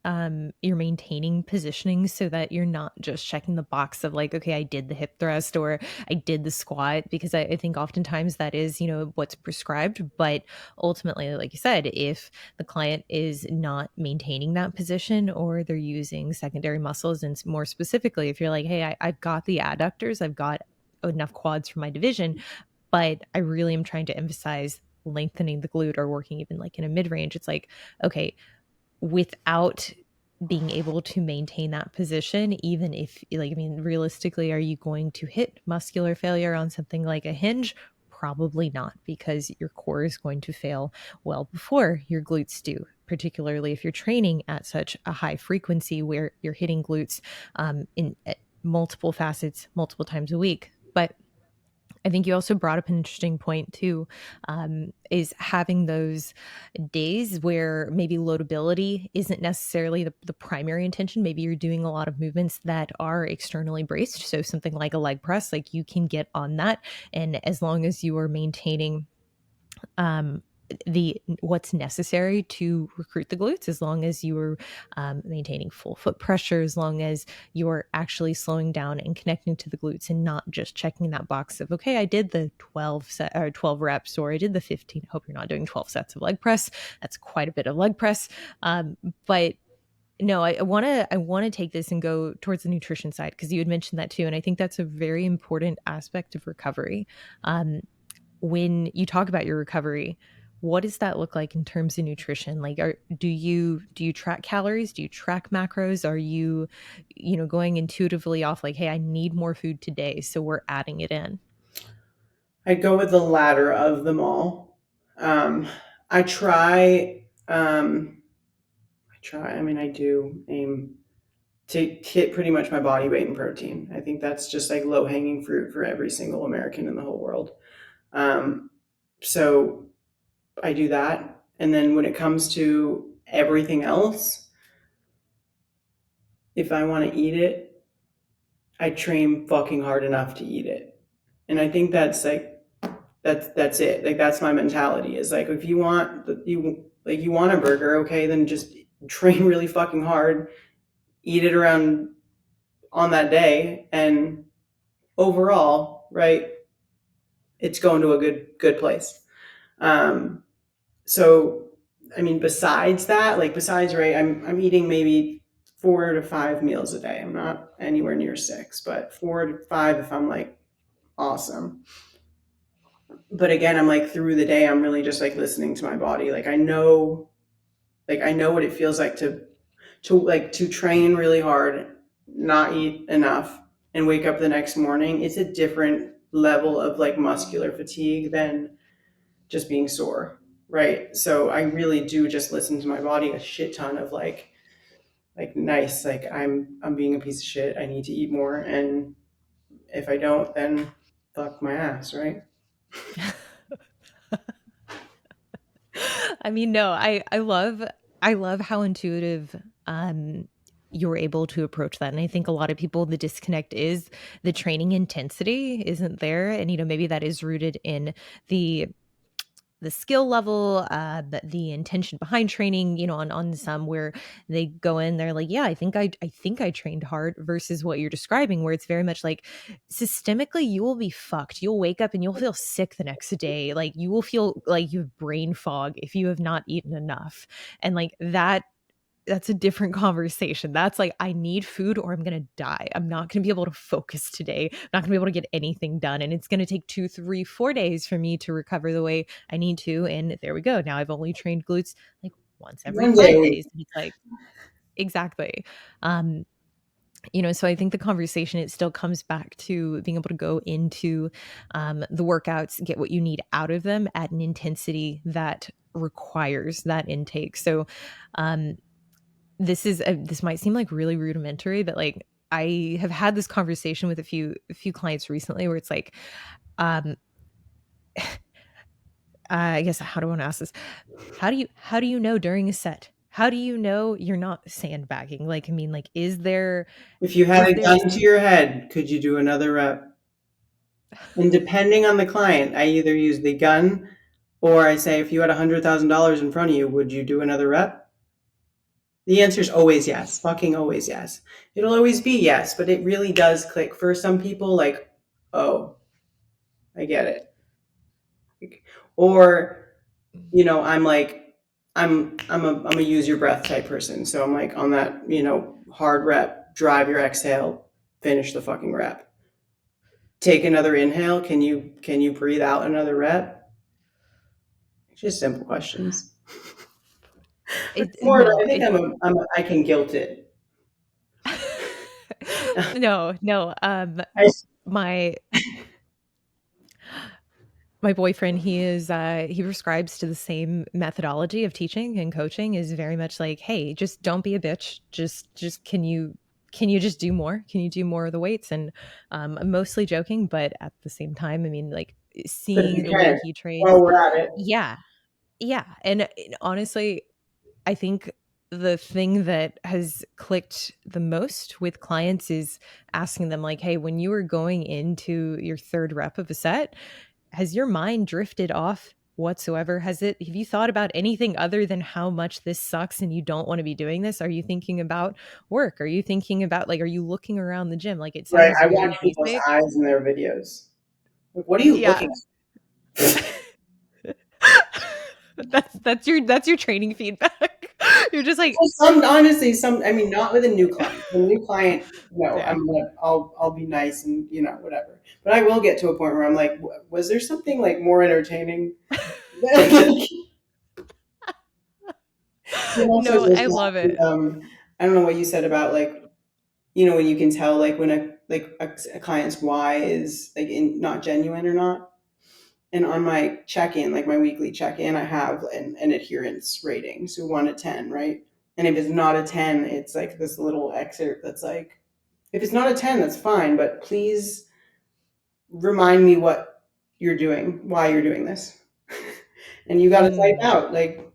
you're maintaining positioning so that you're not just checking the box of like, okay, I did the hip thrust or I did the squat, because I think oftentimes that is, what's prescribed. But ultimately, like you said, if the client is not maintaining that position or they're using secondary muscles, and more specifically, if you're like, hey, I've got the adductors, I've got enough quads for my division, but I really am trying to emphasize lengthening the glute or working even like in a mid range, it's like, okay, without being able to maintain that position, even if, like, I mean, realistically, are you going to hit muscular failure on something like a hinge? Probably not, because your core is going to fail well before your glutes do, particularly if you're training at such a high frequency where you're hitting glutes in multiple facets multiple times a week. But I think you also brought up an interesting point too, is having those days where maybe loadability isn't necessarily the primary intention. Maybe you're doing a lot of movements that are externally braced. So something like a leg press, like you can get on that. And as long as you are maintaining um, the what's necessary to recruit the glutes, as long as you are maintaining full foot pressure, as long as you're actually slowing down and connecting to the glutes and not just checking that box of, okay, I did the 12 reps, or I did the 15. I hope you're not doing 12 sets of leg press. That's quite a bit of leg press. But no, I want to take this and go towards the nutrition side, because you had mentioned that too, and I think that's a very important aspect of recovery. um, when you talk about your recovery, what does that look like in terms of nutrition? Like, do you track calories? Do you track macros? Are you, going intuitively off like, hey, I need more food today, so we're adding it in? I'd go with the latter of them all. I try. I mean, I do aim to hit pretty much my body weight in protein. I think that's just like low hanging fruit for every single American in the whole world. Um, so I do that. And then when it comes to everything else, if I want to eat it, I train fucking hard enough to eat it. And I think that's like that's it. Like that's my mentality is like if you want you want a burger, okay, then just train really fucking hard, eat it around on that day, and overall, right, it's going to a good place. Um, so I mean, besides that, like besides right, I'm eating maybe 4 to 5 meals a day. I'm not anywhere near 6, but 4 to 5 if I'm like awesome. But again, I'm like through the day, I'm really just like listening to my body. Like I know what it feels like to train really hard, not eat enough, and wake up the next morning. It's a different level of like muscular fatigue than just being sore, right? So I really do just listen to my body a shit ton of like nice, like I'm being a piece of shit. I need to eat more, and if I don't, then fuck my ass, right? I mean, no, I love how intuitive you're able to approach that. And I think a lot of people, the disconnect is the training intensity isn't there. And maybe that is rooted in the skill level, the intention behind training, on some where they go in, they're like, yeah, I think I trained hard, versus what you're describing, where it's very much like systemically you will be fucked. You'll wake up and you'll feel sick the next day. Like you will feel like you have brain fog if you have not eaten enough. And like that's a different conversation. That's like, I need food or I'm going to die. I'm not going to be able to focus today. I'm not going to be able to get anything done. And it's going to take 2, 3, 4 days for me to recover the way I need to. And there we go. Now I've only trained glutes like once every One day five a week. days. And it's like, exactly. Um, so I think the conversation, it still comes back to being able to go into the workouts, get what you need out of them at an intensity that requires that intake. So, um, this might seem like really rudimentary, but like I have had this conversation with a few clients recently where it's like, um I guess how do I want to ask this? How do you know during a set? How do you know you're not sandbagging? Like, I mean, like, If you had is a there gun to your head, could you do another rep? And depending on the client, I either use the gun or I say, if you had $100,000 in front of you, would you do another rep? The answer is always yes, fucking always yes. It'll always be yes, but it really does click for some people. Like, oh, I get it. Or I'm like, I'm a use your breath type person. So I'm like on that, hard rep, drive your exhale, finish the fucking rep. Take another inhale. Can you breathe out another rep? Just simple questions. But it it's more. no, I think I can guilt it. no, no, I, my my boyfriend, he prescribes to the same methodology of teaching and coaching, is very much like, hey, just don't be a bitch. Just can you just do more? Can you do more of the weights? And I'm mostly joking, but at the same time, I mean, like, but if seeing you the way can, he while trains, we're at it, yeah, yeah. And honestly, I think the thing that has clicked the most with clients is asking them, like, hey, when you were going into your third rep of a set, has your mind drifted off whatsoever? Have you thought about anything other than how much this sucks and you don't want to be doing this? Are you thinking about work? Are you thinking about, like, are you looking around the gym? Like, it right? sounds I watch very people's basic. eyes in their videos. Like, what are you Yeah. looking at? That's your training feedback. You're just like, So honestly, I mean, not with a new client. The new client, no, yeah. I'll be nice and whatever. But I will get to a point where I'm like, was there something like more entertaining? Like, and also No, goes I back love to, it. I don't know what you said about like, when you can tell like when a client's why is like not genuine or not. And on my check-in, like my weekly check-in, I have an adherence rating, so 1 to 10, right? And if it's not a 10, it's like this little excerpt that's like, if it's not a 10, that's fine, but please remind me what you're doing, why you're doing this. And you got to type Mm. out like,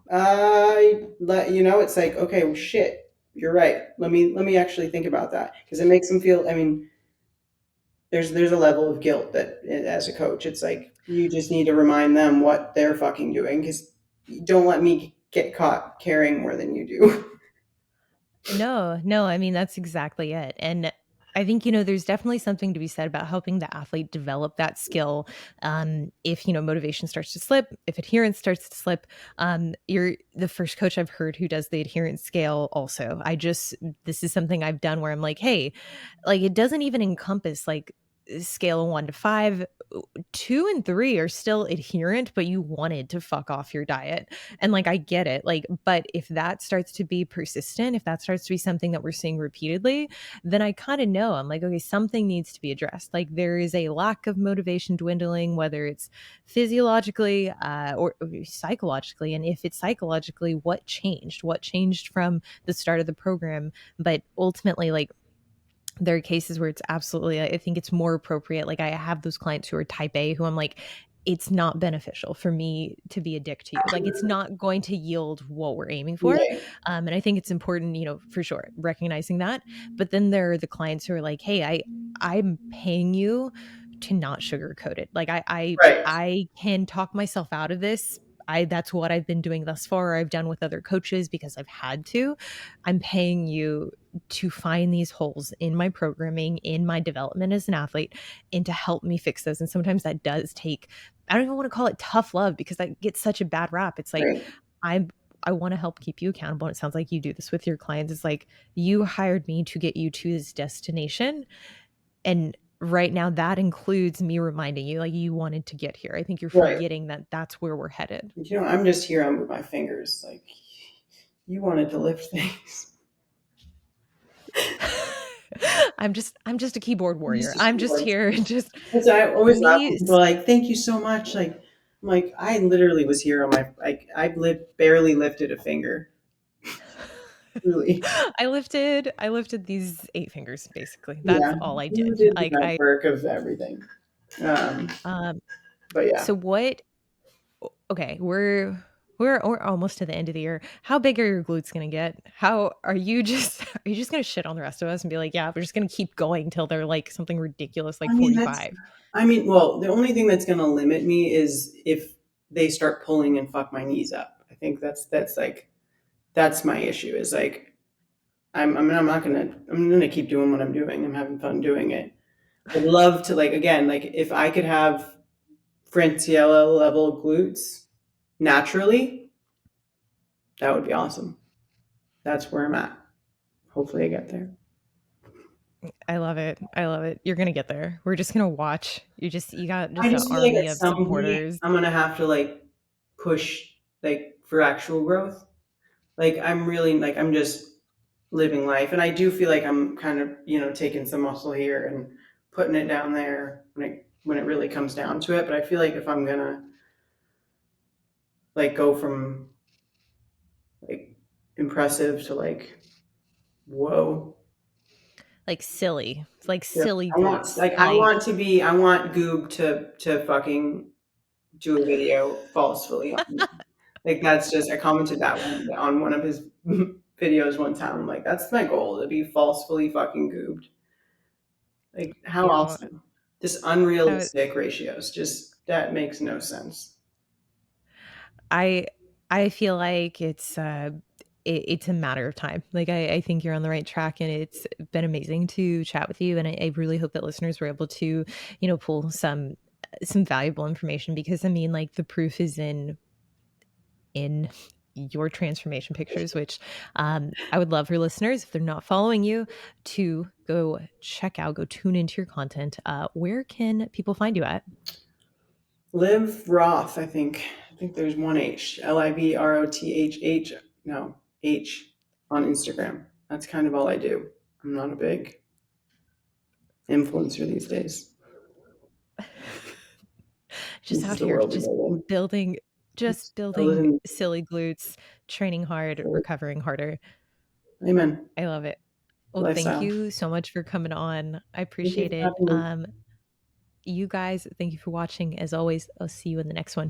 it's like, okay, well, shit, you're right. Let me actually think about that, because it makes them feel. I mean, there's a level of guilt that as a coach, it's like you just need to remind them what they're fucking doing, because don't let me get caught caring more than you do. No, no, I mean, that's exactly it. And I think, there's definitely something to be said about helping the athlete develop that skill. If, motivation starts to slip, if adherence starts to slip, you're the first coach I've heard who does the adherence scale also. This is something I've done where I'm like, hey, like, it doesn't even encompass like scale of 1 to 5. 2 and 3 are still adherent, but you wanted to fuck off your diet. And like, I get it. Like, but if that starts to be persistent, if that starts to be something that we're seeing repeatedly, then I kind of know, I'm like, okay, something needs to be addressed. Like, there is a lack of motivation dwindling, whether it's physiologically or psychologically. And if it's psychologically, what changed? What changed from the start of the program? But ultimately, like, there are cases where it's absolutely, I think it's more appropriate. Like, I have those clients who are type A who I'm like, it's not beneficial for me to be a dick to you. Like, it's not going to yield what we're aiming for. Right, And I think it's important, for sure, recognizing that. But then there are the clients who are like, hey, I'm paying you to not sugarcoat it. Like, right, I can talk myself out of this. That's what I've been doing thus far. I've done with other coaches because I've had to. I'm paying you to find these holes in my programming, in my development as an athlete, and to help me fix those. And sometimes that does take, I don't even want to call it tough love, because that gets such a bad rap. It's like, right, I'm I want to help keep you accountable. And it sounds like you do this with your clients. It's like, you hired me to get you to this destination. And right now that includes me reminding you, like, you wanted to get here. I think you're right. forgetting that that's where we're headed. I'm just here on with my fingers. Like, you wanted to lift things. I'm just a keyboard I'm warrior. just a I'm just keyboard. here just That's why I always laugh me. when people are like, "Thank you so much." Like, I'm like, I literally was here on my like barely lifted a finger. Really. I lifted these 8 fingers basically. That's Yeah, all I you did. did the Like, grunt work of everything. Um, um but yeah, so what Okay, we're almost to the end of the year. How big are your glutes gonna get? How are you just are you just gonna shit on the rest of us and be like, yeah, we're just gonna keep going till they're like something ridiculous like I mean, that's, 45? I mean, well, the only thing that's going to limit me is if they start pulling and fuck my knees up. I think that's like, that's my issue is like, I mean, I'm going to keep doing what I'm doing. I'm having fun doing it. I'd love to, like, again, like if I could have Franciella level glutes naturally, that would be awesome. That's where I'm at. Hopefully I get there. I love it. I love it. You're gonna get there. We're just gonna watch. You got I just an just feel like army at of some point supporters. I'm going to have to like push like for actual growth. Like I'm really like I'm just living life, and I do feel like I'm kind of taking some muscle here and putting it down there when it really comes down to it. But I feel like if I'm gonna like go from like impressive to like whoa, Like silly. It's like yeah, silly glutes. I want Like to be I want Goob to fucking do a video falsely on me. Like that's just I commented that one on one of his videos one time. I'm like, that's my goal to be falsely fucking goobed. Like how yo, awesome. Just that unrealistic ratios. Just that makes no sense. I I feel like it's a matter of time. Like I think you're on the right track, and it's been amazing to chat with you. And I really hope that listeners were able to, pull some valuable information, because I mean, like, the proof is in your transformation pictures, which I would love for listeners, if they're not following you, to go check out, go tune into your content. Where can people find you at? Liv Roth, I think. I think there's one H. LIVROTHH. No, H on Instagram. That's kind of all I do. I'm not a big influencer these days. Just This is out the here, world we live in. building, just Just building building silly glutes, training hard, for recovering harder. amen. I love it. Well, thank Lifestyle. you so much for coming on. I Thank you appreciate for it. having me. You guys, thank you for watching. As always, I'll see you in the next one.